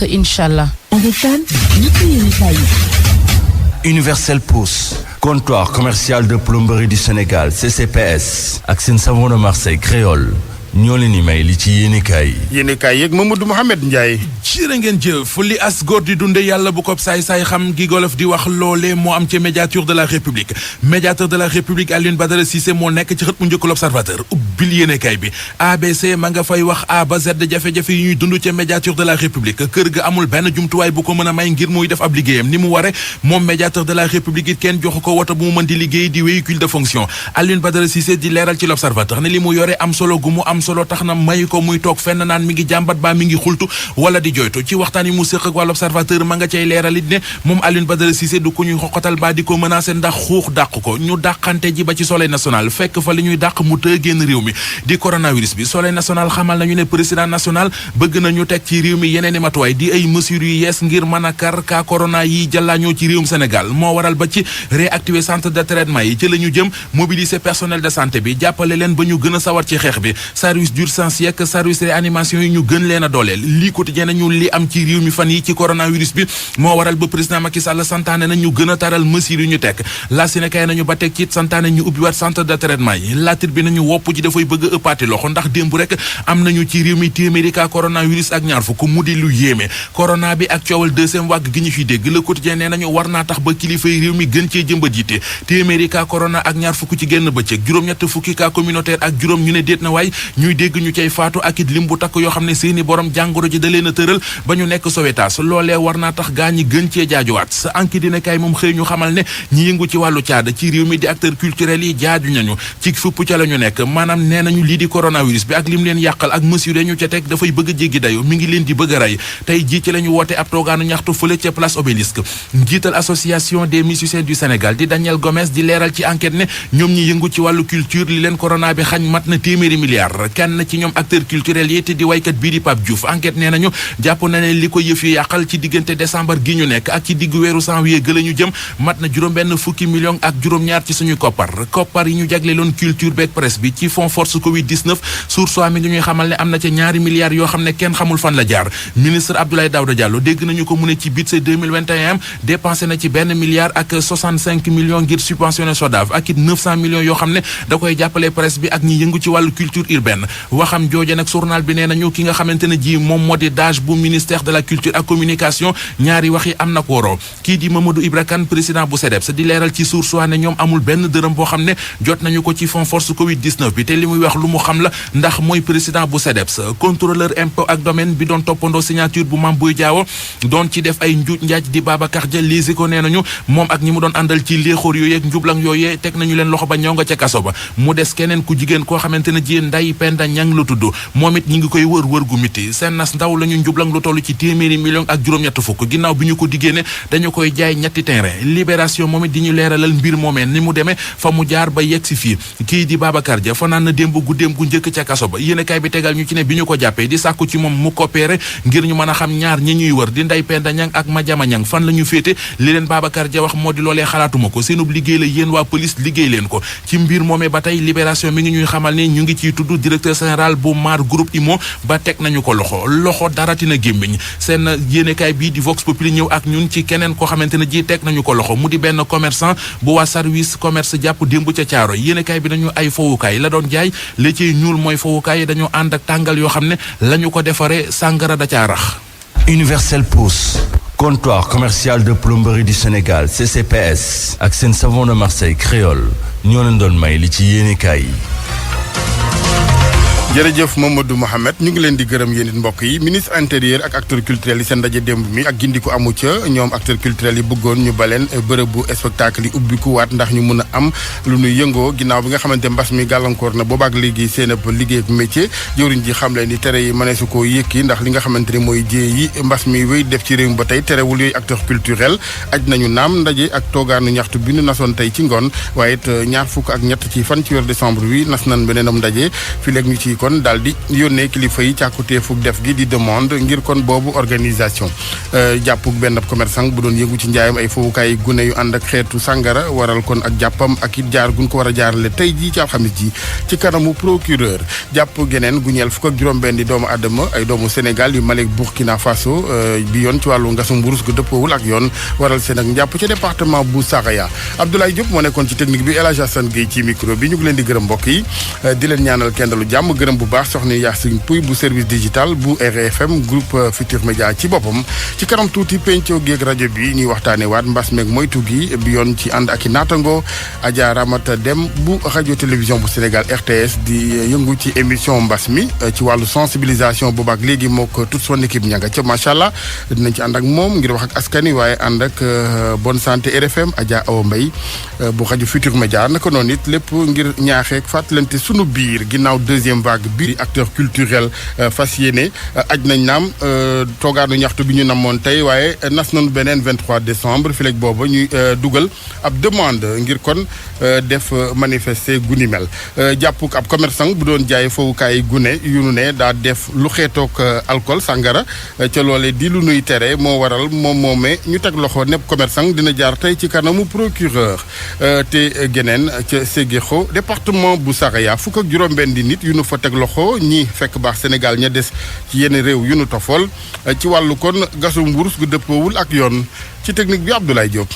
incha allah. Universel Pousse, comptoir commercial de plomberie du Sénégal CCPS ak seen savon de Marseille créole ñoo leen di may li ci yéenekaay yeeg Mamadou Mouhamed Ndiaye. jërë ngeen jëf li as góor di dunde yàlla bu ko saay-saay xam gi golof di wax loolee moo am ci médiateur de la république Alioune Badara Cissé moo nekk ci xët mu njëkk l'Observateur ubbil yéenekaay bi ABC ma nga fay wax A ba Z jafe-jafe yi ñuy dund ca médiateur de la république kër ga amul benn jumtuwaay bu ko mën a may ngir muy def ab liggéeyam ni mu ware moom médiateur de la république it kenn joxu ko woto bu mu mën di liggéey di véhicule de fonction Alioune Badara Cissé di leeral ci l'Observateur ne li mu yore am solo gu mu am solo tax na may ko muy toog fenn naan mi ngi jàmbat baa mi ngi xultu wala di joytu ci waxtaan yi mu séq ak waa l'Observateur ma nga cay leeralit ne moom Alioune Badara Cissé du ko ñuy xoqatal baa di ko menacé ndax xuux dàq ko ñu dàqante ji ba ci Soleil national fekk fa li ñuy dàq mu tëë génn réew mi di coronavirus bi Soleil national xamal nañu ne président national bëgg nañu teg ci réew mi yeneen i matuwaay di ay mesures yu yees ngir mën a kar ka corona yi jàllaañoo ci réewum Sénégal moo waral ba ci réactiver centre de traitement yi ci la ñu jëm mobiliser personnel de santé bi jàppale leen ba ñu gën a sawar ci xeex bi service d'urgence yeeg service réanimation yi ñu gën leen a dooleel lii quotidien nañu li am ci réew mi fan yi ci coronavirus bi moo waral ba président Macky Sall santaane na ñu gën a taral mesures yu ñu teg la Sénégal nañu ba teg ci santaane ñu ubbiwaat centre de traitement yi laatir bi nañu wopp ji dafay bëgg a ëppaati loxo ndax démb rek am nañu ci réew mi téeméeri cas coronavirus ak ñaar fukk mu di lu yéeme corona bi ak coowal deuxième vague gi ñu fi dégg le quotidien nee nañu war naa tax ba kilifay réew mi gën cee jëmbat yitte téeméeri cas corona ak ñaar fukk ci génn bëccëg juróom-ñett fukki cas communautaire ak juróom ñu ne déet na waay ñuy dégg ñu cay faatu ak it lim bu takk yoo xam ne seeni borom jàngoro ji da leen a tëral ba ñu nekk Sowétas loolee war naa tax gaa ñi gën cee jaajuwaat sa enquête dina kay moom xëy ñu xamal ne ñi yëngu ci wàllu caada ci réew mi di acteurs culturels yi jaaju nañu ci fupp ca la ñu nekk maanaam nee nañu lii di coronavirus bi ak lim leen yàqal ak mesure ñu ca teg dafay bëgg a jéggi dayo mi ngi leen di bëgg a rey tey jii ci la ñu woote ab toogaanu ñaxtu fële ca place Obélisque njiital association des musiciens du Sénégal di Daniel Gomes di leeral ci enquête ne ñoom ñi yëngu ci wàllu culture li leen corona bi xañ mat na téeméeri milliards kenn ci ñoom acteurs culturels yi te di waykat bii di Pape Diouf enquête nee nañu jàpp na ne li ko yëf yi yàqal ci diggante décembre gi ñu nekk ak ci diggu weeru janvier gëla ñu jëm mat na juróom-benn fukki millions ak juróom-ñaar ci suñu koppar yi ñu jagleeloon culture beeg presse bi ci fond force covid 19 source mi ngi ñuy xamal ne am na ca ñaari milliards yoo xam ne kenn xamul fan la jaar ministre Abdoulaye Daouda Diallo dégg nañu ko mu ne ci budget 2021 dépensé na ci benn milliard ak 65 millions ngir subventionner SODAV ak it 900 millions yoo xam ne da koy jàppale presse bi ak ñi yëngu ci wàllu culture urbaine waxam jooje nag journal bi nee nañu ki nga xamante ne ji moom moo di DAGE bu ministère de la culture ak communication ñaari wax yi am na ko waroo kii di Mamadou Ibra Kane président bu SEDEPS di leeral ci source ne ñoom amul benn dërëm boo xam ne jot nañu ko ci fond force covid 19 bi te li muy wax lu mu xam la ndax mooy président bu SEDEPS contrôleur impôt ak domaine bi doon toppandoo signature bu Mame Boye Diao doon ci def ay njuuj njaaj di Babacar Dia lisi ko nee nañu moom ak ñi mu doon àndal ci léexóor yooyu ak njublang yooyee teg nañu leen loxo ba ñoo nga ca kaso ba mu des keneen ku jigéen koo xamante ne ji Ndeye Penda Niang la tudd moom it ñi ngi koy wër gu miti seen nas ndaw la ñu njublang lu toll ci téeméeri millions ak juróom-ñett fukk ginnaaw bi ñu ko diggée ne dañu koy jaay ñetti terrain libération moom it di ñu leeralal mbir moomee ni mu demee fa mu jaar ba yegg si fii kii di Babacar Dia fanaan na démb guddeem gu njëkk ca kaso ba yéenekaay bi tegal ñu ci ne bi ñu ko jàppee di sàkku ci moom mu coopérer ngir ñu mën a xam ñaar ñi ñuy wër di Ndeye Penda Niang ak Madiama Niang fan la ñu féete li leen Babacar Dia wax moo di loolee xalaatuma ko seenub liggéey la yéen waa police liggéey leen ko ci mbir moomee ba tey libération mi ngi ñuy xamal ne ñu ngi ciy tudd directeur général bu Mar Groupe Imo ba teg nañu ko loxo daratina gémmiñ seen yéenekaay bii di Vox Populi ñëw ak ñun ci keneen koo xamante ne ji teg nañu ko loxo mu di benn commerçant bu waa service commerce jàpp démb ca caaro yéenekaay bi nañu ay fowukaay la doon jaay li ciy ñuul mooy fowukaay dañoo ànd ak tàngal yoo xam ne la ñu ko defaree sàngara da caa rax. Universel Pousse, comptoir commercial de plomberie du Sénégal CCPS ak seen savon de Marseille créole ñoo leen doon may li ci yéenekaay yi. jërëjëf Mamadou Mohamed ñu ngi leen di gërëm yéen it mbokk yi ministre intérieur ak acteurs culturels yi seen ndaje démb mi ak gindiku amu ca ñoom acteurs culturels yi bëggoon ñu baleen bërëbu spectacle yi ubbiku waat ndax ñu mun a am lu ñuy yëngoo ginnaaw bi nga xamante mbas mi gàllankoor na boobaak léegi seen ab liggéey ak métier jëwriñ ji xam leen ni tere yi mëneesu koo yëkki ndax li nga xamante ni mooy jéey yi mbas mi wéy def ci réew mi ba tey terewul yooyu acteurs culturels aj nañu naam ndaje ak toogaanu ñaxtu bi ñu nasoon tey ci ngoon waaye it ñaar fukk ak ñett ci fan ci weeru décembre bi nas nan beneenam ndaje fi léegi ñu ci kon daal di yónnee kilifa yi càkkutéefug def gi di demande ngir kon boobu organisation jàppug benn commerçant bu doon yëngu ci njaayam ay fowukaay gune yu ànd ak xeetu sàngara waral kon ak jàppam ak it jaar gun ko war a jaarale tey jii ci alxamis ji ci kanamu procureur jàpp geneen gu ñeel fukk ak juróom-benn di doomu adama ay doomu Sénégal yu Mali Burkina Faso bi yoon ci wàllu ngasum mburus gu dëppoowul ak yoon waral seen ak njàpp ci département bu Saraya Abdoulaye Diop moo nekkoon ci technique bi El Hadj Assane Gueye ci micro bi ñu ngi leen di gërëm mbokk yi di leen ñaanal kendalu jàmm gërëm bu baax soxna Yacine Pouy bu service digital bu RFM groupe Futur Média ci boppam ci kanam tuuti penco géeg rajo bi ñuy waxtaane waat mbas meeg moytu gi bi yoon ci ànd ak i naatango Adja Ramata Dem bu rajo télévision bu Sénégal RTS di yëngu ci émission mbas mi ci wàllu sensibilisation boobaak léegi moo ko toute son équipe ñanga ca macha allah dinañ ci ànd ak moom ngir wax ak askan wi waaye ànd ak bonne santé RFM Adja Awa Mbaye bu rajo Futur Média naka noonu it lépp ngir ñaaxeek fàttalante sunu biir ginnaaw deuxième vague bi acteur culturel fas yéene aj nañ naam toogaanu ñaxtu bi ñu namoon tey waaye nas nañu beneen 23 décembre fileeg booba ñuy dugal ab demande ngir kon def manifester guni mel jàppuk ab commerçant bu doon jaay fowukaay gune yu nu ne daa def lu xeetook alcool sàngara ca loolee di lu nuy tere moo waral moom moomee ñu teg loxo nepp commerçant dina jaar tey ci kanamu procureur te geneen ca Ségéxo département bu Saraya fukk ak juróom-benn di nit yu nu fa teg loxo ñi fekk baax Sénégal ña des ci yenn réew yu nu tofol ci wàllu kon gasum wurus gu dëppoowul ak yoon ci technique bi Abdoulaye Diop.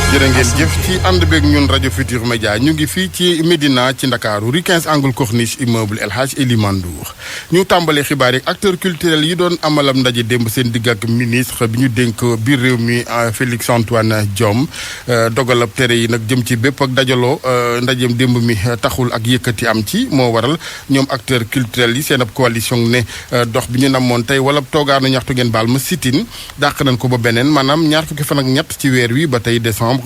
jërë ngeen jëf ci ànd beeg ñun rajo Futur Média ñu ngi fii ci Médina ci Ndakaaru rue 15 angle Corniche immeuble El Hadj Elimane Ndour ñu tàmbalee xibaar yi acteurs culturels yi doon amalam ndaje démb seen digg ak ministre bi ñu dénk biir réew mi Félix Antoine Diome dogalab tere yi nag jëm ci bépp ak dajaloo ndajeem démb mi taxul ak yëkkati am ci moo waral ñoom acteurs culturels yi seen ab coalition ne dox bi ñu namoon tey wala toogaanu ñaxtu ngeen baal ma sitin dàq nañ ko ba beneen maanaam ñaar fukki fan ak ñett ci weer wi ba tey décembre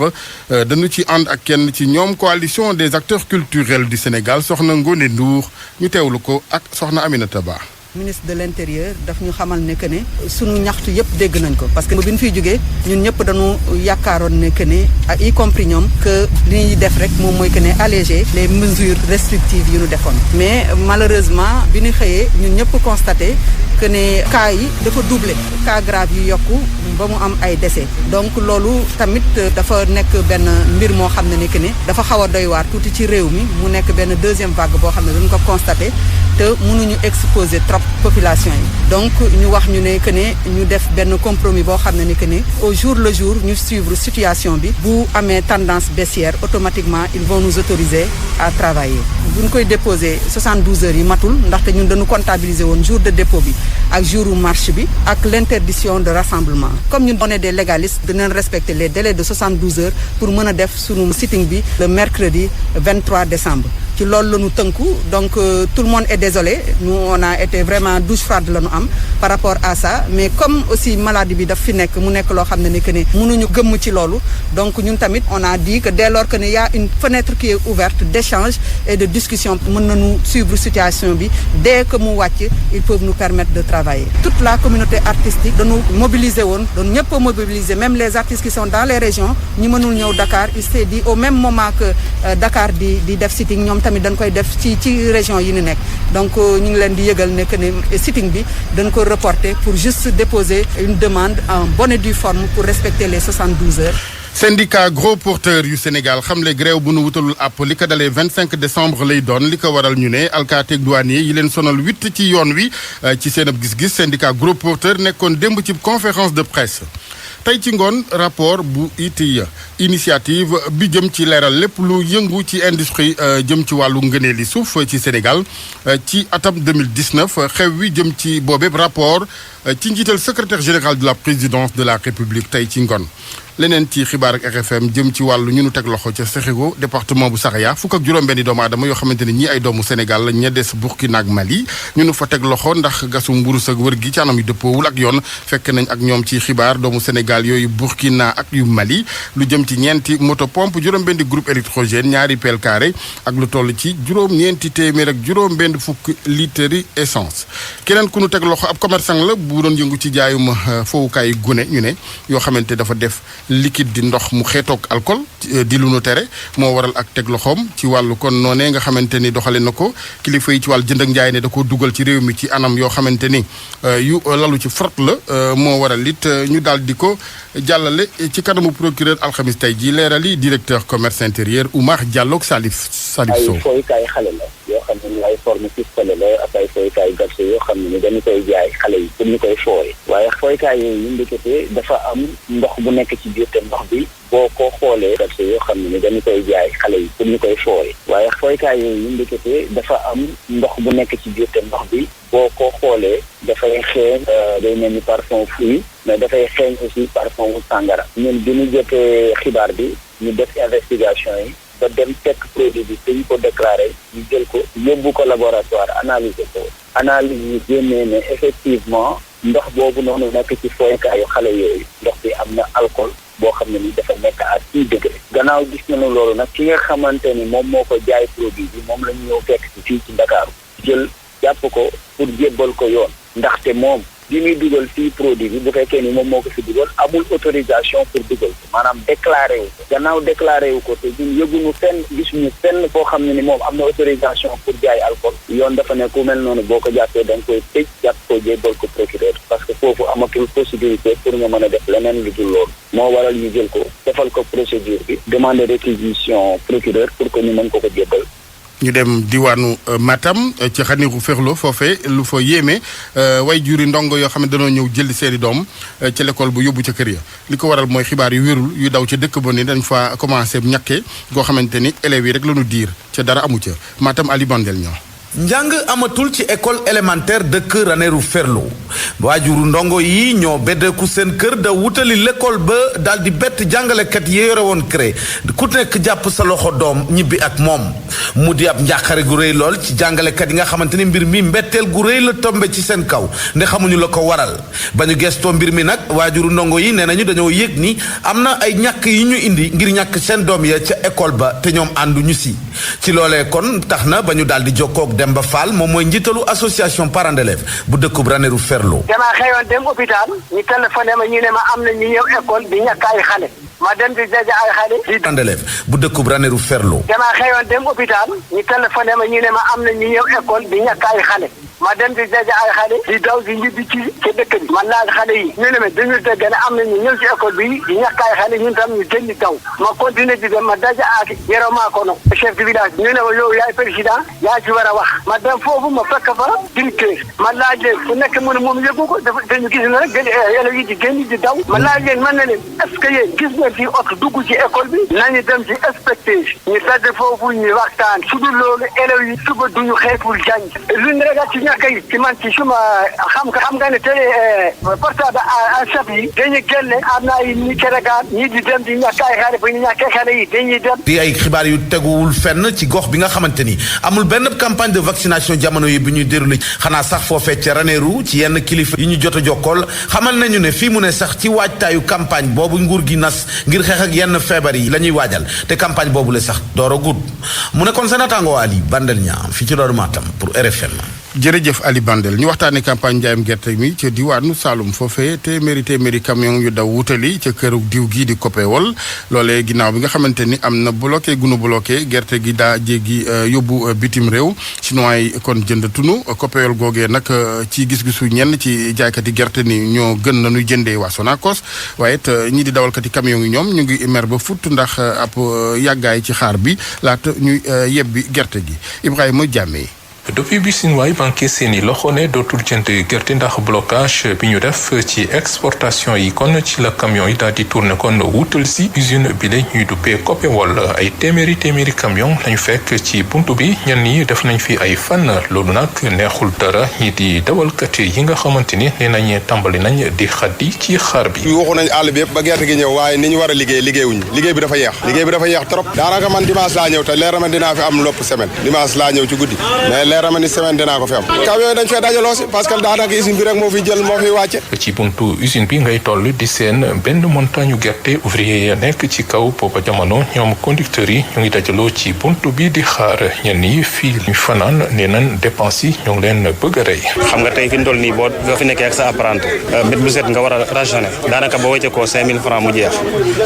dañu ci ànd ak kenn ci ñoom coalition des acteurs culturels du Sénégal soxna Ngone Ndour ñu teewlu ko ak soxna Aminata Ba. ministre de l'intérieur daf ñu xamal ne que ne sunu ñaxtu yëpp dégg nañ ko parce que bi ñu fiy jógee ñun ñëpp dañu yaakaaroon ne que ne y compris ñoom que li ñuy def rek moom mooy que ne alléger les mesures restrictives yu ñu defoon mais malheureusement bi ñu xëyee ñun ñëpp constaté que ne cas yi dafa doublé cas grave yu yokku ba mu am ay décès donc loolu tamit dafa nekk benn mbir moo xam ne que ne dafa xaw a doy waar tuuti ci réew mi mu nekk benn deuxième vague boo xam ne dañu ko constaté te mënuñu exposer trop population yi donc ñu wax ñu ne que ne ñu def benn compromis boo xam ne que ne au jour le jour ñu suivre situation bi bu amee tendance baissière automatiquement ils vont nous autoriser à travailler bu ñu koy déposer 72 heures yi matul ndaxte ñun dañu comptabiliser woon jour de dépôt bi ak jouru marche bi ak l'interdiction de rassemblement comme ñun on est des légalistes dinañ respecter les délais de 72 heures pour mën a def sunu sitting bi le mercredi 23 décembre ci loolu la ñu tënku donc tout le monde est désolé nous on a été vraiment douche froide la ñu am par rapport à ça mais comme aussi maladie bi daf fi nekk mu nekk loo xam ne que ne mënuñu gëmm ci loolu donc ñun tamit on a dit que dès lors que ne y a une fenêtre qui est ouverte d'échange et de discussion mën nañu suivre situation bi dès que mu wàcc ils peuvent nous permettre de travailler toute la communauté artistique dañu mobiliser woon doon ñëpp a mobiliser même les artistes qui sont dans les régions ñi mënul ñëw Dakar il s'est dit au même moment que Dakar di def sitting ñoom tamit dañ koy def ci région yi ni nekk donc ñu ngi leen di yëgal ne que ne sitting bi dañ ko reporter pour juste déposer une demande en bonne et due forme pour respecter les 72 heures. syndicat gros porteur yu Sénégal xamle grève bu nu wutalul àpp li ko dalee 25 décembre lay doon li ko waral ñu ne alkaati ak douanier yi leen sonal 8 ci yoon wi ci seen ab gis-gis syndicat gros porteur nekkoon démb ci conférence de presse. tey ci ngoon rapport bu ITIE initiative bi jëm ci leeral lépp lu yëngu ci industrie jëm ci wàllu ngëneeli suuf ci Sénégal ci atam 2019 xew wi jëm ci boobépp rapport ci njiital secrétaire général de la présidence de la République tey ci ngoon leneen ci xibaar ak RFM jëm ci wàllu ñu nu teg loxo ca Sékhégo département bu Saraya fukk ak juróom-benni doomu aadama yoo xamante ne ñii ay doomu Sénégal la ña des Burkina ak Mali ñu nu fa teg loxo ndax gasum mburus ak wër gi ci anam yu dëppoowul ak yoon fekk nañ ak ñoom ci xibaar doomu Sénégal yooyu Burkina ak yu Mali lu jëm ci ñeenti moto pompe juróom-benni groupe électrogène ñaari pelle carré ak lu toll ci juróom-ñeenti téeméer ak juróom-benn fukk litres essence keneen ku nu teg loxo ab commerçant la bu doon yëngu ci jaayum fowukaay gune ñu ne yoo xamante dafa def liquide di ndox mu xeetoog alcool di lu nu tere moo waral ak teg loxoom ci wàllu kon noonee nga xamante ni doxale na ko kilifa yi ci wàllu jënd ak njaay ne da ko dugal ci réew mi ci anam yoo xamante ni yu lalu ci fraude la moo waral it ñu daal di ko jàllale ci kanamu procureur alxamis tey ji leerali directeur commerce intérieur Oumar Diallo ak Salif Sow. ay fooykaay xale la yoo xam ne ni ay forme pistolet la ak ay fooykaay garçon yoo xam ne ni dañu koy jaay xale yi pour ñu koy fooye waaye fooykaay yooyu ndekete dafa am ndox bu nekk ci biir te ndox bi boo ko xoolee garçon yoo xam ne ni dañu koy jaay xale yi pour ñu koy fooye waaye fooykaay yooyu ndekete dafa am ndox bu nekk ci biir te ndox bi boo ko xoolee dafay xeeñ day mel ni parfum fruit mais dafay xeeñ aussi parfum sàngara ñun bi ñu jotee xibaar bi ñu def investigation yi ba dem tekk produit bi dañu ko déclaré ñu jël ko yóbbu ko laboratoire analyser ko analyse yi génnee ne effectivement ndox boobu noonu nekk ci fooykaayu xale yooyu ndox bi am na alcool boo xam ne ni dafa nekk à 6 degré gannaaw gis nañu loolu nag ki nga xamante ni moom moo ko jaay produit bi moom la ñu ñëw fekk ci fii ci Dakar jël jàpp ko pour jébbal ko yoon ndaxte moom bi muy dugal fii produit bi bu fekkee ni moom moo ko fi dugal amul autorisation pour dugal ko maanaam déclaré wu ko gannaaw déclaré wu ko te ñun yëguñu fenn gisuñu fenn foo xam ne ni moom am na autorisation pour jaay alcool yoon dafa ne ku mel noonu boo ko jàppee da nga koy tëj jàpp ko jébbal ko procureur parce que foofu amatul possibilité pour nga mën a def leneen lu dul loolu moo waral ñu jël ko defal ko procédure bi demander réquisition procureur pour que ñu mën ko jébbal. ñu dem diwaanu Matam ci xaniru Ferlo foofee lu fa yéeme way juri ndongo yoo xam ne dañoo ñëw jëli seeni doom ci l'école bu yóbbu ca kër ya li ko waral mooy xibaar yu wérul yu daw ca dëkk ba ni dañ fa commencé ñàkkee goo xamante ni élèves yi rek la ñu diir ca dara amu ca Matam Ali Bandel ñoo njàng amatul ci école élémentaire dëkk Ranérou Ferlo waajuru ndongo yi ñoo beddeeku seen kër da wutali l'école ba daal di bett jàngalekat yi yore woon CREI ku nekk jàpp sa loxo doom ñibbi ak moom mu di ab njàqare gu rëy lool ci jàngalekat yi nga xamante ni mbir mi mbetteel gu rëy la tombe ci seen kaw nde xamuñu la ko waral ba ñu gestoo mbir mi nag waajuru ndongo yi nee nañu dañoo yëg ni am na ay ñàkk yi ñu indi ngir ñàkk seen doom ya ca école ba te ñoom ànduñu si ci loolee kon tax na ba ñu daal di jokkoog Demba Fall moom mooy njiitalu association parents d'élèves bu dëkkub Ranérou Ferlo. damaa xëyoon dem hôpital ñu téléphoné ma ñu ne ma am na ñu ñëw école di ñàkk ay xale ma dem di daje ay xale di parents d'élèves bu dëkkub Ranérou Ferlo. damaa xëyoon dem hôpital ñu téléphoné ma ñu ne ma am na ñu ñëw école di ñàkk ay xale ma dem di daje ay xale di daw di ñibbi ci dëkk bi man laaj xale yi ñu ne ma dañu dégg ne am na ñu ñëw ci école bi di ñàkk ay xale ñun tam ñu génn daw ma continuer di dem ma daje ak Yero Makono chef du village ñu ne ma yow yaay président yaa ci war a wax ma dem foofu ma fekk fa directeur ma laaj leen ku nekk mu ne moom yëgu ko dañu gis ne rek élèves yi di génn di daw ma laaj leen man ne leen est-ce que yéen gis ngeen fi oto dugg ci école bi nañu dem ci inspecteur ñu daje foofu ñu waxtaan su dul loolu élèves yi suba duñu xëy pour jàng luñ rek ci ñàkk yi ci man ci suma xam nga ne télé portable en chef yi dañuy génne am na ay ñi Sénégal ñii di dem di ñàkk ay xale ba ñu ñàkkee xale yi dañuy dem di ay xibaar yu teguwul fenn ci gox bi nga xamante ni amul benn campagne de vaccination jamono yi bi ñuy déroulé xanaa sax foofee ca Ranérou ci yenn kilifa yi ñu jot a jokkool xamal nañu ne fii mu ne sax ci waajtaayu campagne boobu nguur gi nas ngir xeex ak yenn feebar yi la ñuy waajal te campagne boobu la sax door a gudd mu nekkoon sa naataango Ali Bandel ñaa fii ci Daaru Matam pour RFM. jërëjëf Ali Bandel ñu waxtaanee campagne njaayam gerte mi ca diwaanu Saloum foofee téeméeri camion yu daw wutali ca këru diw gii di Copéol loolee ginnaaw bi nga xamante ni am na bloqué gunu bloqué gerte gi daa jéggi yóbbu bitim réew chinois yi kon jënd tunu Copéol googee nag ci gis-gisu ñenn ci jaaykati gerte ni ñoo gën nañuy jëndee waa Sonacos waaye it ñii di dawalkati camion yi ñoom ñu ngi mer ba fut ndax ab yàggaay ci xaar bi laata ñuy yebbi gerte gi Ibrahima Diamé. depuis bi Sinwaay banque seeni loxo ne dootul jënd gerte ndax blocage bi ñu def ci exportation yi kon ci la camion yi daal di tourné kon wutal si usine bi la ñuy duppee Copéol ay téeméeri camion lañu fekk ci buntu bi ñenn ñi def nañ fi ay fan loolu nag neexul dara ñi di dawalkat yi nga xamante ni nee nañ tàmbali nañ di xaddi ci xaar bi. waxu nañ àll bi yëpp ba gerte gi ñëw waaye ni ñu war a liggéeyuñu liggéey bi dafa yeex trop daanaka man dimanche laa ñëw te leer na ma dinaa fi am lopp semaine dimanche laa ñëw ci guddi mais leer na ni semaine dinaa ko fi am camion yi dañ fee dajaloo si parce que daanaka usine bi rek moo fi jël moo fi wàcce. ci buntu usine bi ngay toll di seen benn montagne gerte ouvrier ya nekk ci kaw booba jamono ñoom conducteurs yi ñu ngi dajaloo ci buntu bi di xaar ñenn yi fii ñu fanaan nee nañ dépense yi ñu ngi leen bëgg a rey. xam nga tey fi ñu toll nii boo fi nekkee ak sa apprenti bët bu set nga war a rationné daanaka boo wecce ko 5000 francs mu jeex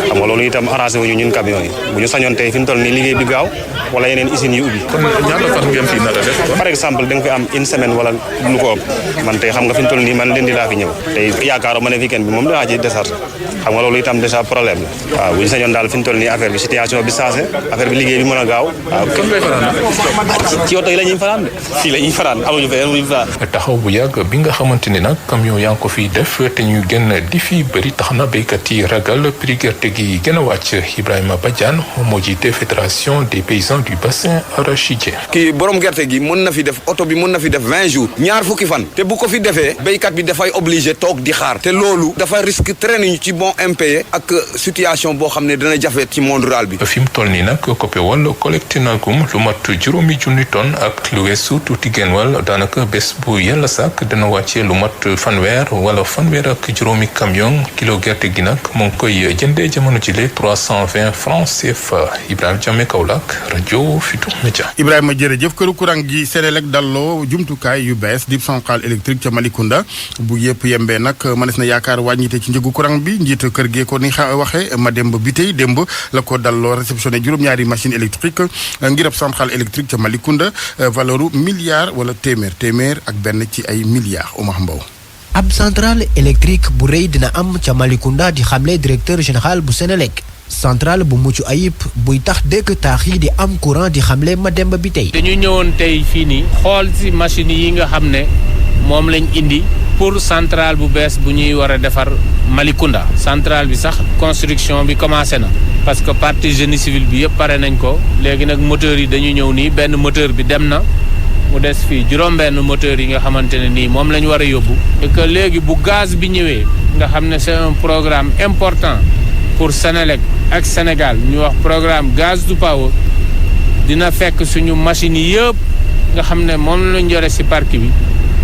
xam nga loolu itam arrangé wuñu ñun camion yi bu ñu sañoon tey fi ñu toll nii liggéey bi gaaw wala yeneen usines yu ubbi. kon ñaata fan ngeen fi nar a def. par exemple da nga fi am une semaine wala lu ko ëpp man tey xam nga fi ñu toll nii man leen di laa fi ñëw tey yaakaaroo ma ne weekend bi moom danaa ci décharge xam nga loolu itam déjà problème la waaw bu ñu sañoon daal fi ñu toll nii affaire bi situation bi changé affaire bi liggéey bi mën a gaaw waaw. kon ngay fanaan ci oto yi la ñuy fanaan de fii la ñuy fanaan amuñu fa taxaw bu yàgg bi nga xamante ni nag camion yaa ngi ko fiy def te ñu gën di fi bëri tax na béykat yi ragal prix gerte gi gën a wàcc Ibrahima Badiane moom moo jiite fédération des paysans du bassin arachidier. kii borom gerte gi mën na fi def oto bi mën na fi def 20 jours ñaar fukki fan te bu ko fi defee béykat bi dafay obligé toog di xaar te loolu dafa risque traîner ñu ci bon impayé ak situation boo xam ne dana jafe ci monde rural bi. fi mu toll nii nag COPEOL collecté na gum lu mat 5 junni tonnes ak lu weesu tuuti genn wàll daanaka bés bu yàlla sàkk dana wàccee lu mat fanweer ak juróomi camion kilo gerte gi nag mu ngi koy jëndee jamono jile 320 francs CFA Ibrahima Diame Kaolack rajo Futurs Médias. Ibrahima jërëjëf këru courant gi Senelec dalloo jumtukaay yu bees di centrale électrique ca Malicounda bu yëpp yembee nag mënees na yaakaar wàññite ci njëgu courant bi njiitu kër gee ko ni waxee Mademba bi tey démb la ko dalloo réceptionné juróom-ñaari machine électrique ngir ab centrale électrique ca Malicounda valeuru milliard wala téeméer ak benn ci ay milliards Oumar Mbow. ab centrale électrique bu rëy dina am ca Malicounda di xamle directeur général bu Senelec centrale bu mucc ayib buy tax dëkk taax yi di am courant di xamle Mademba bi tey. dañu ñëwoon tey fii nii xool ci machines yi nga xam ne moom lañ indi pour centrale bu bees bu ñuy war a defar Malicounda centrale bi sax construction bi commencé na parce que partie génie civil bi yëpp pare nañ ko léegi nag moteur yi dañu ñëw nii benn moteur bi dem na mu des fii juróom-benn moteur yi nga xamante ne nii moom la ñu war a yóbbu et que léegi bu gaz bi ñëwee nga xam ne c'est un programme important pour Senelec ak Sénégal ñu wax programme gaz du power dina fekk suñu machines yi yëpp nga xam ne moom lañ yore ci parc bi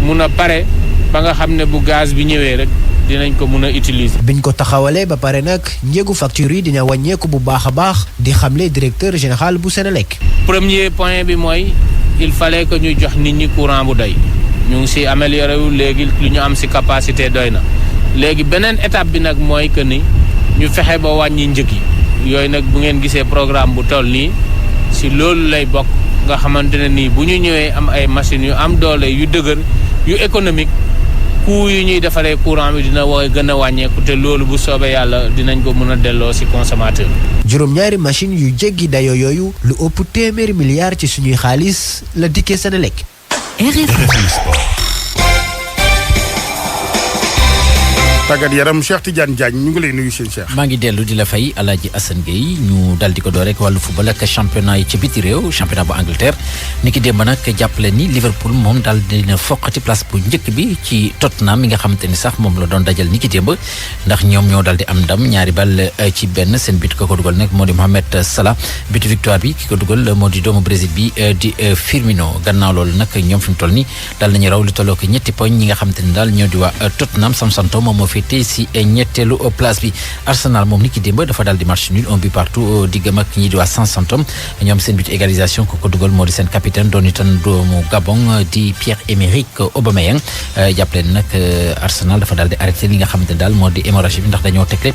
mun a pare ba nga xam ne bu gaz bi ñëwee rek dinañ ko mun a utiliser. biñ ko taxawalee ba pare nag njëgu facture yi dina wàññeeku bu baax a baax di xamle directeur général bu Senelec. premier point bi mooy il fallait que ñu jox nit ñi courant bu doy ñu ngi ci amélioré wu léegi lu ñu am ci capacité doy na léegi beneen étape bi nag mooy que ni ñu fexe ba wàññi njëg yi yooyu nag bu ngeen gisee programme bu toll nii ci loolu lay bokk nga xamante ne nii bu ñu ñëwee am ay machines yu am doole yu dëgër yu économique coût yu ñuy defaree courant bi dina gën a wàññeeku te loolu bu soobee yàlla dinañ ko mën a delloo ci consommateur. juróom-ñaari machine yu jéggi dayo yooyu lu ëpp téeméeri milliards ci suñuy xaalis la dikkee Senelec. tàggat yaram Cheikh Tidiane Diagne ñu ngi lay nuyu seen Cheikh. maa ngi dellu di la fay Alaaji Assane Gueye ñu dal di ko door rek wàllu football ak championnat yi ci biti réew championnat bu Angleterre ni ki démb nag jàppale ni Liverpool moom daal dina foqati place bu njëkk bi ci Tottenham mi nga xamante ni sax moom la doon dajal ni ki démb ndax ñoom ñoo dal di am ndam ñaari bal ci benn seen bit ko dugal nag moo di Mohamed Salah bitu victoire bi ki ko dugal moo di doomu Brésil bi di Firmino gannaaw loolu nag ñoom fi mu toll ni daal nañu raw lu tolloo ko ñetti poñ ñi nga xamante ni daal ñoo di waa Tottenham Southampton moom moo féetee si ñetteelu place bi Arsenal moom ni ki démb dafa daal di match nul un but partout diggam ak ñi di waa Southampton ñoom seen but égalisation ko dugal moo di seen capitaine doon itam doomu Gabon di Pierre-Emerick Aubameyang jàppale nag Arsenal dafa daal di arrêté li nga xamante ne daal moo di hémorragie bi ndax dañoo tegle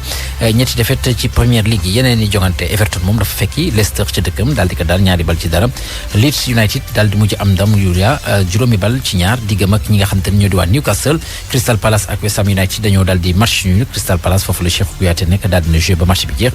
ñetti défaite ci première ligue yi yeneen i jongante Everton moom dafa fekki Leicester ci dëkkam daal di ko daal ñaari bal ci dara Leeds United daal di mujj am ndam yuria juróomi bal ci ñaar diggam ak ñi nga xamante ne ñoo di waa Newcastle Crystal Palace ak West Ham United dañoo daal di match nul Crystal Palace foofu la Cheikh Kouyaté nekk daal dina joué ba match bi jeex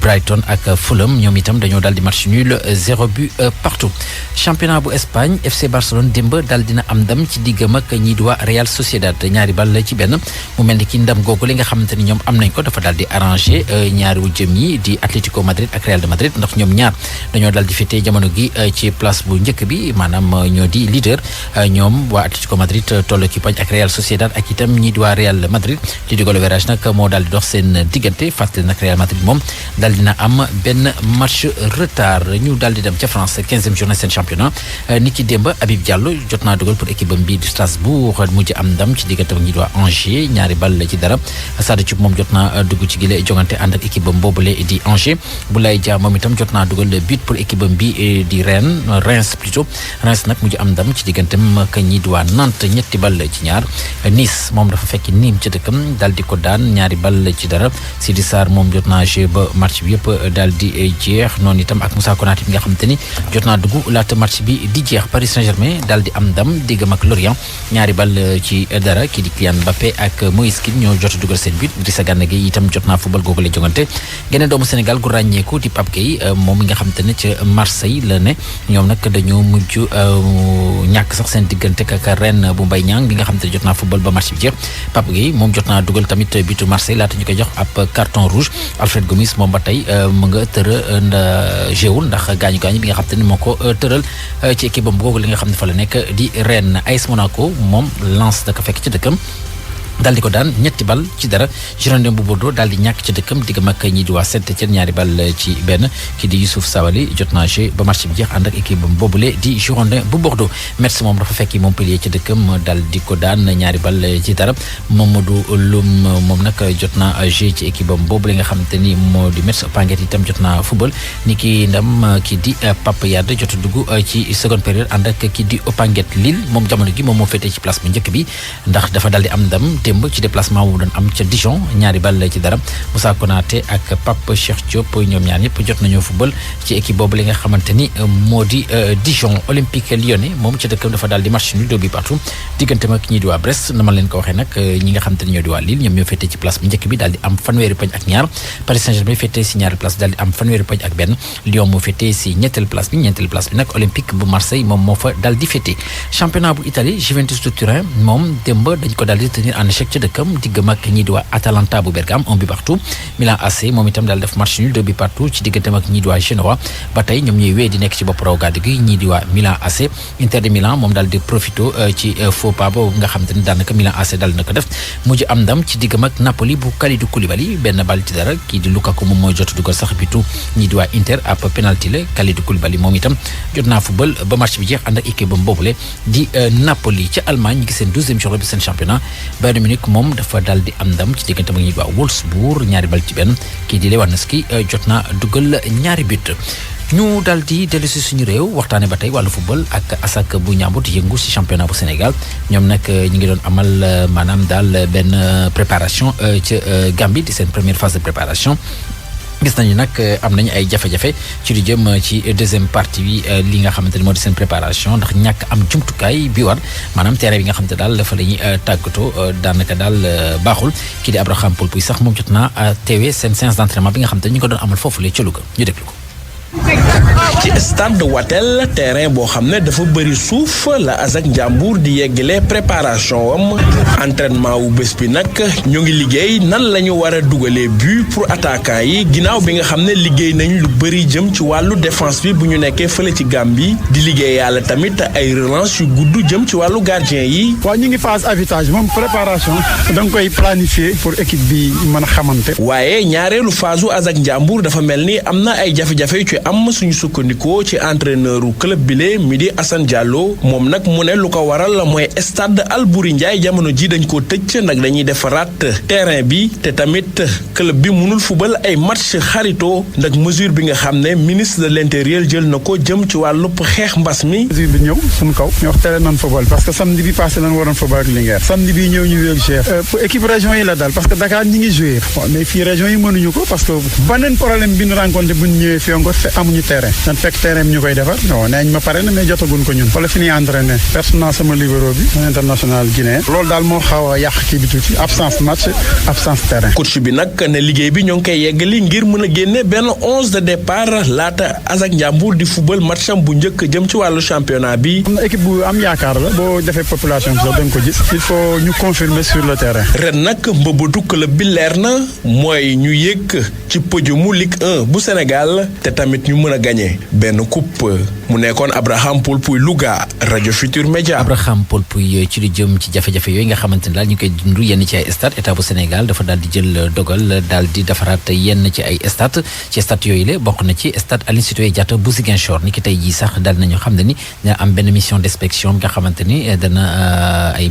Brighton ak Fulham ñoom itam dañoo daal di match nul 0 but partout championnat bu Espagne FC Barcelone démb daal dina am ndam ci diggam ak ñii di waa Real Sociedad ñaari bal ci benn mu mel ni ki ndam googu li nga xamante ni ñoom am nañ ko dafa daal di arrangé ñaari wu jëm yi di Atlético Madrid ak Real de Madrid ndax ñoom ñaar dañoo daal di féetee jamono gi ci place bu njëkk bi maanaam ñoo di leader ñoom waa Atlético Madrid toll ki poñ ak Real Sociedad ak itam ñii di waa Real Madrid li di goal average nag moo daal di dox seen diggante fàttali nag Real Madrid moom daal dina am benn match retard. ñu daal di dem ca France 15e journée seen championnat ni ki démb Habib Diallo jot naa dugal pour équipe bi di Strasbourg mujj am ndam ci diggante ak ñi di waa Angers ñaari ball ci dara Sada Thioub moom jot naa dugg ci gile jongante ànd ak équipe bam boobule di Angers Boulaye Dia moom itam jot naa dugal but pour équipe bam bi di Reims plutôt Reims nag mujj am ndam ci digganteem ak ñi di waa Nantes ñetti ball ci ñaar Nice moom dafa fekk Nîmes ca dëkkam daal di ko daan ñaari ball ci dara Sidi Sarr moom jot naa jouer ba match bi yëpp daal di jeex noonu itam ak Moussa Konaté bi nga xamante ni jot naa dugg laata match bi di jeex Paris Saint-Germain daal di am ndam diggam ak Lorient ñaari ball ci dara kii di Kylian Mbappé ak Moïse Kean ñoo jot a dugal seen but Idrissa Gana Gueye itam jot naa football googu la jongante geneen doomu Sénégal gu ràññeeku di Pape Gueye moom mi nga xamante ne ca Marseille la ne ñoom nag dañoo mujj ñàkk sax seen diggante ak Rennes bu Mbaye Niang bi nga xamante ne jot naa football ba match bi jeex Pape Gueye moom jot naa dugal tamit butu Marseille laata ñu koy jox ab carton rouge Alfred Gomis moom ba tey mu nga jéewul ndax gaañu bi nga xam te ne moo ko tëral ci équipe bam googu li nga xam ne fa la nekk di Rennes AS Monaco moom Lens da ko fekk ci dëkkam daal di ko daan ñetti bal ci dara Girondins bu Bordeaux daal di ñàkk ci dëkkam diggam ak ñi di waa Saint-Étienne ñaari bal ci benn ki di Youssouf Sabaly jot naa jeu ba match bi jeex ànd ak équipe bam boobule di Girondins bu Bordeaux Metz moom dafa fekki Montpellier ci dëkkam daal di ko daan ñaari bal ci dara Mamadou Loum moom nag jot naa jeu ci équipe bam boobule nga xamante ni moo di Metz Panguette itam jot naa football ni ki ndam ki di Pape Yade jot a dugg ci seconde période ànd ak ki di Panguette Lille moom jamono gi moom moo féetee ci place bu njëkk bi ndax dafa daal di am ndam démb ci déplacement bu doon am ca Dijon ñaari ball ci dara Moussa Konaté ak Pape Cheikh Diop ñoom ñaar ñëpp jot nañoo football ci équipe boobu li nga xamante ni moo di Dijon Olympique Lyonnais moom ci dëkkam dafa daal di match nul 2 buts partout digganteem ak ñii di waa Brest na ma leen ko waxee nag ñi nga xamante ni ñoo di waa Lille ñoom ñoo féetee ci place bu njëkk bi daal di am fanweeri poñ ak ñaar Paris Saint-Germain féetee si ñaari place daal di am fanweeri poñ ak benn Lyon moo féetee si ñetteel place bi nag Olympique bu Marseille moom moo fa daal di féetee championnat bu Italie Juventus de Turin moom démb dañ ko daal di tenir en échec ci dëkkam diggam ak ñii di waa Atalanta bu Bergame 1 but partout Milan AC moom itam daal def match nul 2 buts partout ci digganteem ak ñii di waa Genoa ba tey ñoom ñooy wéy di nekk ci bopp raw gàddu gi ñii di waa Milan AC Inter de Milan moom daal di profito ci faux pas boobu nga xam te ne daanaka Milan AC daal na ko def mujj am ndam ci diggam ak Napoli bu Kalidou Koulibaly benn bal ci dara kii di Lukaku moom mooy jot dugal sax bitu ñii di waa Inter ab penalty la Kalidou Koulibaly moom itam jot naa football ba match bi jeex ànd ak équipe bam boobule di Napoli ca Allemagne ñi ngi seen 12e journée bi seen championnat Bayern Munich moom dafa daal di am ndam ci diggante ak ñi di waa Wolfsburg ñaari bal ci benn kii di Lewandowski jot naa dugal ñaari but ñu daal di dellu si suñu réew waxtaane ba tey wàllu football ak ASAC bu Ndiambour di yëngu si championnat bu Sénégal ñoom nag ñi ngi doon amal maanaam daal benn préparation ca Gambie di seen première phase de préparation gis nañu nag am nañu ay jafe-jafe ci lu jëm ci deuxième partie bi li nga xamante ni moo di seen préparation ndax ñàkk am jumtukaay bi war maanaam terrain bi nga xamante daal dafa la ñuy tàggatoo daanaka daal baaxul kii di Abraham Paul Puy sax moom jot naa teewee seen séance d'entraînement bi nga xamante ni ñu ko doon amal foofu la ca Louga ñu déglu ko. ci stade de Watel terrain boo xam ne dafa bëri suuf la ASAC Ndiambour di yeggale préparation am entraînement wu bés bi nag ñu ngi liggéey nan la ñu war a dugalee but pour attaquant yi ginnaaw bi nga xam ne liggéey nañ lu bëri jëm ci wàllu défense bi bu ñu nekkee fële ci Gambie di liggéey yàlla tamit ay relance yu gudd jëm ci wàllu gardien yi. waaw ñu ngi phase avitage moom préparation da nga koy planifier pour équipe bi mën a xamante. waaye ñaareelu phase u ASAC Ndiambour dafa mel ni am na ay jafe-jafe ci am suñu sukkandikoo ci entraîneur u club bile mi di Assane Diallo moom nag mu ne lu ko waral mooy stade Albouri Ndiaye jamono ji dañ ko tëj nag dañuy defaraat terrain bi te tamit club bi mënul fubal ay match xarito ndax mesure bi nga xam ne ministre de l'intérieur jël na ko jëm ci wàllub xeex mbas mi. mesure bi ñëw suñu kaw ñu wax tere nañ fubal parce que samedi bi passé lañ waroon fubal ak Linguère samedi bi ñëw ñu wéeg GF pour équipe région yi la daal parce que Dakar ñi ngi jouer mais fii région yi mënuñu ko parce que beneen problème bi ñu rencontré bu ñu ñëwee fii encore amuñu terrain dañ fekk terrain bi ñu koy defar non neeñ ma pare na mais jotaguñ ko ñun wala fi ñuy entraîné personnel sama libéro bi international guinéen loolu daal moo xaw a yàq kii bi tuuti absence match absence terrain. coach bi nag ne liggéey bi ñoo ngi koy yeggali ngir mën a génne benn 11 de départ laata ASAC Ndiambour di football matcham bu njëkk jëm ci wàllu championnat bi. am na équipe bu am yaakaar la boo defee population bi sax da nga ko gis il faut ñu confirmer sur le terrain. ren nag mbëbëtu club bi leer na mooy ñu yëg ci podiumu Ligue 1 bu Sénégal te tamit ñu mën a gagné benn coupe mu nekkoon Abraham Poulpuy Louga rajo Futur Média. Abraham Poulpuy ci lu jëm ci jafe-jafe yooyu nga xamante ne daal ñu koy dund yenn ci ay stade état bu Sénégal dafa daal di jël dogal daal di defaraat yenn ci ay stade ci stade yooyu la bokk na ci stade Aline Sitoé Diatta bu Ziguinchor ni ki tey jii sax daal nañu xam ne ni dina am benn mission d'inspection bi nga xamante ni dana ay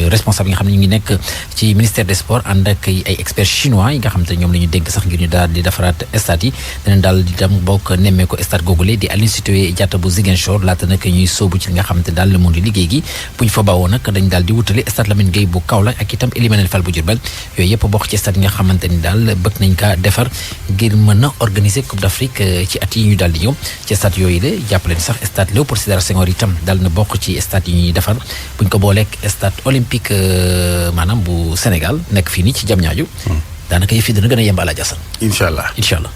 responsable yi nga xam ne ñu ngi nekk ci ministère des sports ànd ak ay experts chinois yi nga xamante ne ñoom la ñu dénk sax ngir ñu daal di defaraat stade yi danañ daal di dem bokk nemmee ko stade googule di Aline Sitoé Diatta bu Ziguinchor laata nag ñuy sóobu ci li nga xamante daal moo di liggéey gi bu ñu fa bawoo nag dañ daal di wutale stade Lamine Gueye bu Kaolack ak itam Elimanel Fall bu Diourbel yooyu yëpp bokk ci stade yi nga xamante ni daal bëgg nañ kaa defar ngir mën a organiser Coupe d'Afrique ci at yi ñu daal di ñëw ci stade yooyu la jàppale ni sax stade Léopold Sédar Senghor itam daal na bokk ci stade yi ñuy defar bu ñu ko booleeg stade olympique maanaam bu Sénégal nekk fii nii ci Diamniadio daanaka yëf yi dina gën a yemb Alaaji Assane. incha allah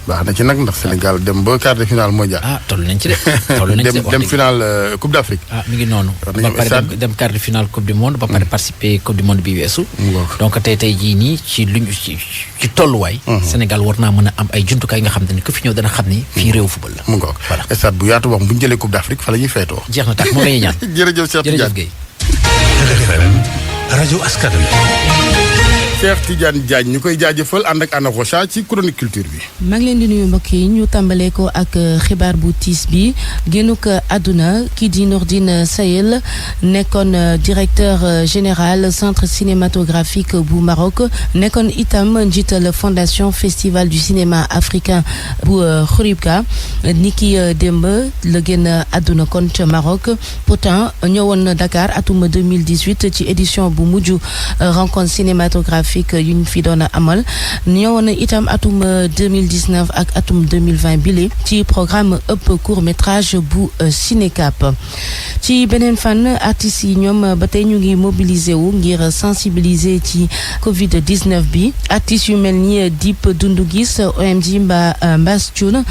baax na ci nag ndax Sénégal dem ba quart de finale mondial. toll nañ ci de. dem finale Coupe d'Afrique. mi ngi noonu. ba pare dem quart de finale Coupe du monde. ba pare participer Coupe du monde bi weesu. donc tey jii nii ci luñ ci tolluwaay. Sénégal war naa mën a am ay jumtukaay nga xam ne ku fi ñëw dana xam ni fii réew football la. mu ngoog voilà stade bu yaatu wax bu ñu jëlee Coupe d'Afrique fa la ñuy feetoo. jeex na tax moo ngay ñaan. jërëjëf Cheikh Tidiane Gueye. rajo askan wi. Cheikh Tidiane Diagne ñu koy jaajëfal ànd ak Anna Rocha ci chronique culture bi. maa ngi leen di nuyu mbokk yi ñu tàmbalee ko ak xibaar bu tiis bi génnuk àdduna kii di Nourdine Sayel nekkoon directeur général centre cinématographique bu Maroc nekkoon itam njiital fondation festival du cinéma africain bu Khouribga niki démb la génn àdduna kon ca Maroc pourtant ñëwoon Dakar atum 2018 ci édition bu mujj rencontre cinématographique yu ñu fi doon amal ñëwoon itam atum 2019 ak atum 2020 bile ci programme ëpp court métrage bu Cinécap ci beneen fan artistes yi ñoom ba tey ñu ngi mobiliser wu ngir sensibiliser ci Covid 19 bi artistes yu mel ni Dip Doundou Guiss OMG Mbass Thioune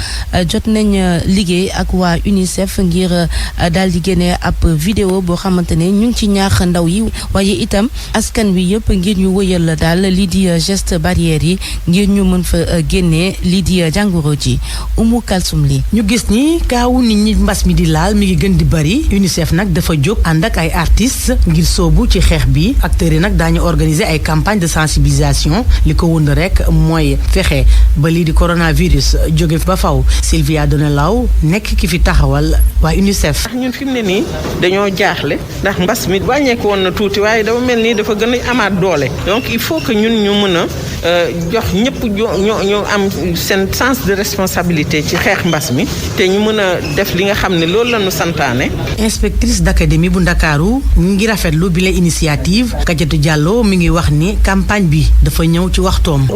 jot nañ liggéey ak waa UNICEF ngir daal di génne ab vidéo boo xamante ne ñu ngi ci ñaax ndaw yi waaye itam askan wi yëpp ngir ñu wëyal daal lii di geste barrière yi ngir ñu mën fa génnee lii di jàngoro ji Umu Kalsum li ñu gis ni kaawu nit ñi mbas mi di laal mi ngi gën di bari UNICEF nag dafa jóg ànd ak ay artistes ngir soobu ci xeex bi acteurs yi nag daañu organiser ay campagne de sensibilisation li ko wund rek mooy fexe ba lii di coronavirus jóge ba faw Sylvia Donelaw nekk ki fi taxawal waa UNICEF. ñun fi mu ne nii dañoo jaaxle ndax mbas mi wàññeeku woon na tuuti waaye dafa mel nii dafa gën a amaat doole donc il faut que ñun ñu mën a jox ñëpp ñu am seen sens de responsabilité ci xeex mbas mi te ñu mën a def li nga xam ne loolu la ñu santaane. inspectrice d'académie bu Ndakaaru ñu ngi rafetlu bi la initiative Kadiatou Diallo mi ngi wax ni campagne bi dafa ñëw ci waxtoom.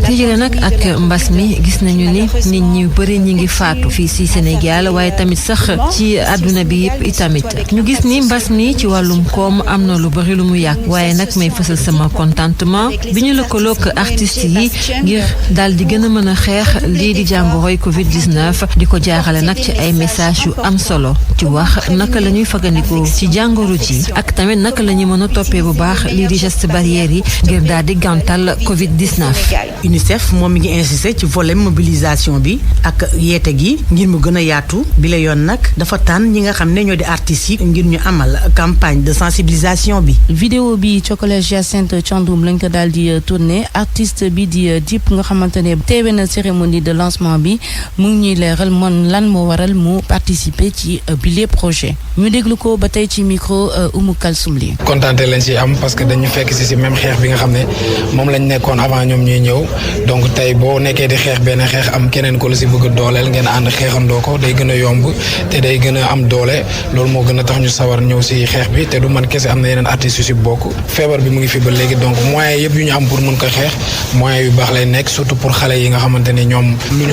tëjale nag ak mbas mi gis nañu ni nit ñi bëri ñi ngi faatu fii ci Sénégal waaye tamit sax ci àdduna bi yëpp itamit ñu gis ni mbas mi ci wàllum koom am na lu bëri lu mu yàq waaye nag may fësal sama contentement bi ñu lëkkaloog artistes yi ngir daal di gën a mën a xeex lii di jàngoroy Covid 19 di ko jaarale nag ci ay message yu am solo ci wax naka la ñuy fagandikoo ci jàngoro ji ak tamit naka la ñuy mën a toppee bu baax lii di geste barrière yi ngir daal di gàntal Covid 19. UNICEF moom mi ngi insisté ci volet mobilisation bi ak yeete gi ngir mu gën a yaatu bi la yoon nag dafa tànn ñi nga xam ne ñoo di artistes yi ngir ñu amal campagne de sensibilisation bi. vidéo bi ci collège Hyacinthe Thiandoum lañ ko daal di tourné artiste bi di Dip nga xamante ne teewe na cérémonie de lancement bi mu ngi ñuy leeral moom lan moo waral mu participer ci bile projet ñu déglu ko ba tey ci micro Oumou Kalsoum li kontaante lañ ci am parce que dañu fekk si même xeex bi nga xam ne moom lañ nekkoon avant ñoom ñuy ñëw donc tey boo nekkee di xeex benn xeex am keneen ko la si bëgg dooleel ngeen ànd xeexandoo ko day gën a yomb te day gën a am doole loolu moo gën a tax ñu sawar ñëw si xeex bi te du man kese am na yeneen artistes yu si bokk feebar bi mu ngi fi ba léegi donc moyens yëpp yu ñu am pour mën ko xeex moyens yu baax lay nekk surtout pour xale yi nga xamante ne ñoom lu ñu